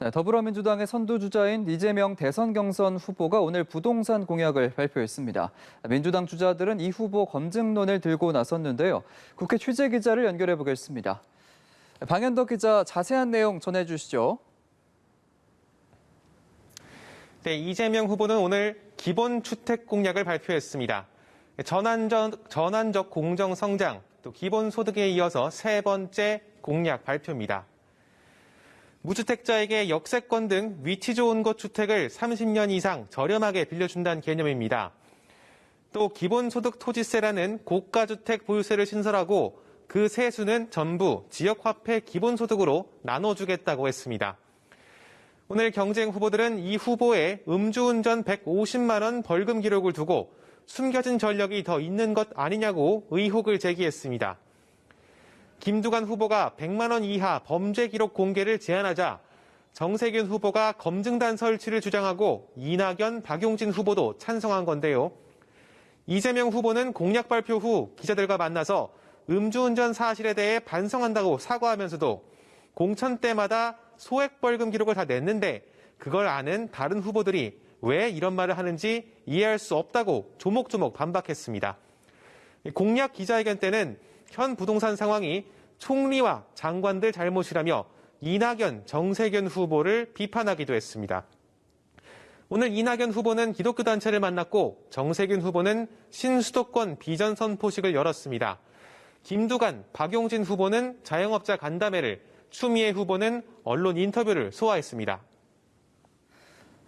네, 더불어민주당의 선두주자인 이재명 대선 경선 후보가 오늘 부동산 공약을 발표했습니다. 민주당 주자들은 이 후보 검증론을 들고 나섰는데요. 국회 취재기자를 연결해 보겠습니다. 방현덕 기자, 자세한 내용 전해주시죠. 네, 이재명 후보는 오늘 기본주택 공약을 발표했습니다. 전환적 공정성장, 또 기본소득에 이어서 세 번째 공약 발표입니다. 무주택자에게 역세권 등 위치 좋은 곳 주택을 30년 이상 저렴하게 빌려준다는 개념입니다. 또 기본소득 토지세라는 고가주택 보유세를 신설하고 그 세수는 전부 지역화폐 기본소득으로 나눠주겠다고 했습니다. 오늘 경쟁 후보들은 이 후보의 음주운전 150만 원 벌금 기록을 두고 숨겨진 전력이 더 있는 것 아니냐고 의혹을 제기했습니다. 김두관 후보가 100만 원 이하 범죄 기록 공개를 제안하자 정세균 후보가 검증단 설치를 주장하고 이낙연, 박용진 후보도 찬성한 건데요. 이재명 후보는 공약 발표 후 기자들과 만나서 음주운전 사실에 대해 반성한다고 사과하면서도 공천 때마다 소액 벌금 기록을 다 냈는데 그걸 아는 다른 후보들이 왜 이런 말을 하는지 이해할 수 없다고 조목조목 반박했습니다. 공약 기자회견 때는 현 부동산 상황이 총리와 장관들 잘못이라며 이낙연, 정세균 후보를 비판하기도 했습니다. 오늘 이낙연 후보는 기독교 단체를 만났고 정세균 후보는 신수도권 비전 선포식을 열었습니다. 김두관, 박용진 후보는 자영업자 간담회를, 추미애 후보는 언론 인터뷰를 소화했습니다.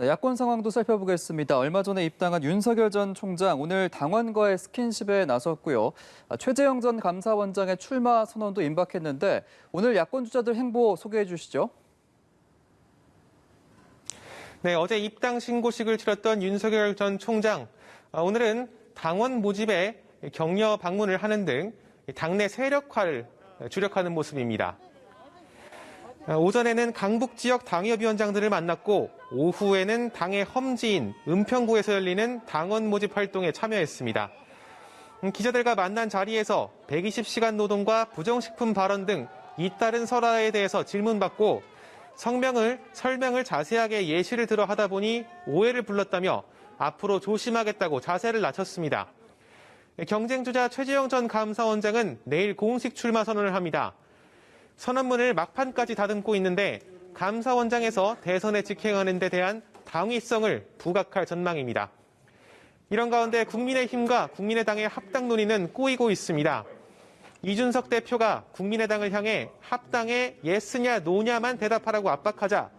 야권 상황도 살펴보겠습니다. 얼마 전에 입당한 윤석열 전 총장, 오늘 당원과의 스킨십에 나섰고요. 최재형 전 감사원장의 출마 선언도 임박했는데 오늘 야권 주자들 행보 소개해 주시죠. 네, 어제 입당 신고식을 치렀던 윤석열 전 총장. 오늘은 당원 모집에 격려 방문을 하는 등 당내 세력화를 주력하는 모습입니다. 오전에는 강북 지역 당협위원장들을 만났고 오후에는 당의 험지인 은평구에서 열리는 당원 모집 활동에 참여했습니다. 기자들과 만난 자리에서 120시간 노동과 부정식품 발언 등 잇따른 설화에 대해서 질문받고 설명을 자세하게 예시를 들어 하다 보니 오해를 불렀다며 앞으로 조심하겠다고 자세를 낮췄습니다. 경쟁주자 최재형 전 감사원장은 내일 공식 출마 선언을 합니다. 선언문을 막판까지 다듬고 있는데 감사원장에서 대선에 직행하는 데 대한 당위성을 부각할 전망입니다. 이런 가운데 국민의힘과 국민의당의 합당 논의는 꼬이고 있습니다. 이준석 대표가 국민의당을 향해 합당에 예스냐 노냐만 대답하라고 압박하자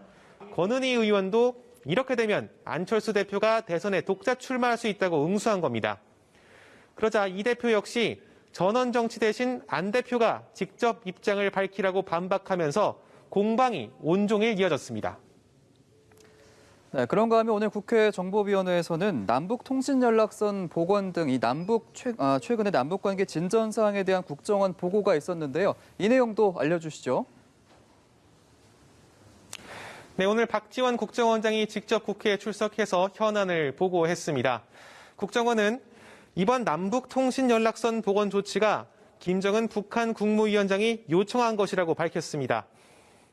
권은희 의원도 이렇게 되면 안철수 대표가 대선에 독자 출마할 수 있다고 응수한 겁니다. 그러자 이 대표 역시 전원 정치 대신 안 대표가 직접 입장을 밝히라고 반박하면서 공방이 온종일 이어졌습니다. 네, 그런가 하면 오늘 국회 정보위원회에서는 남북통신연락선 복원 등 이 최근의 남북관계 진전 사항에 대한 국정원 보고가 있었는데요. 이 내용도 알려주시죠. 네, 오늘 박지원 국정원장이 직접 국회에 출석해서 현안을 보고했습니다. 국정원은 이번 남북통신연락선 복원 조치가 김정은 북한 국무위원장이 요청한 것이라고 밝혔습니다.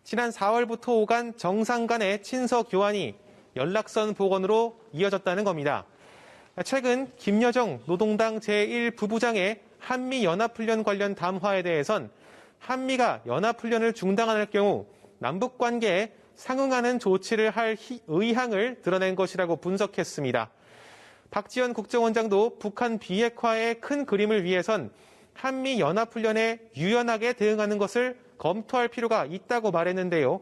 지난 4월부터 오간 정상 간의 친서 교환이 연락선 복원으로 이어졌다는 겁니다. 최근 김여정 노동당 제1부부장의 한미연합훈련 관련 담화에 대해선 한미가 연합훈련을 중단할 경우 남북관계에 상응하는 조치를 할 의향을 드러낸 것이라고 분석했습니다. 박지원 국정원장도 북한 비핵화의 큰 그림을 위해선 한미 연합훈련에 유연하게 대응하는 것을 검토할 필요가 있다고 말했는데요.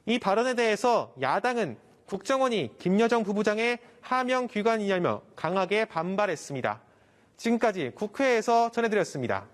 이 발언에 대해서 야당은 국정원이 김여정 부부장의 하명 귀관이냐며 강하게 반발했습니다. 지금까지 국회에서 전해드렸습니다.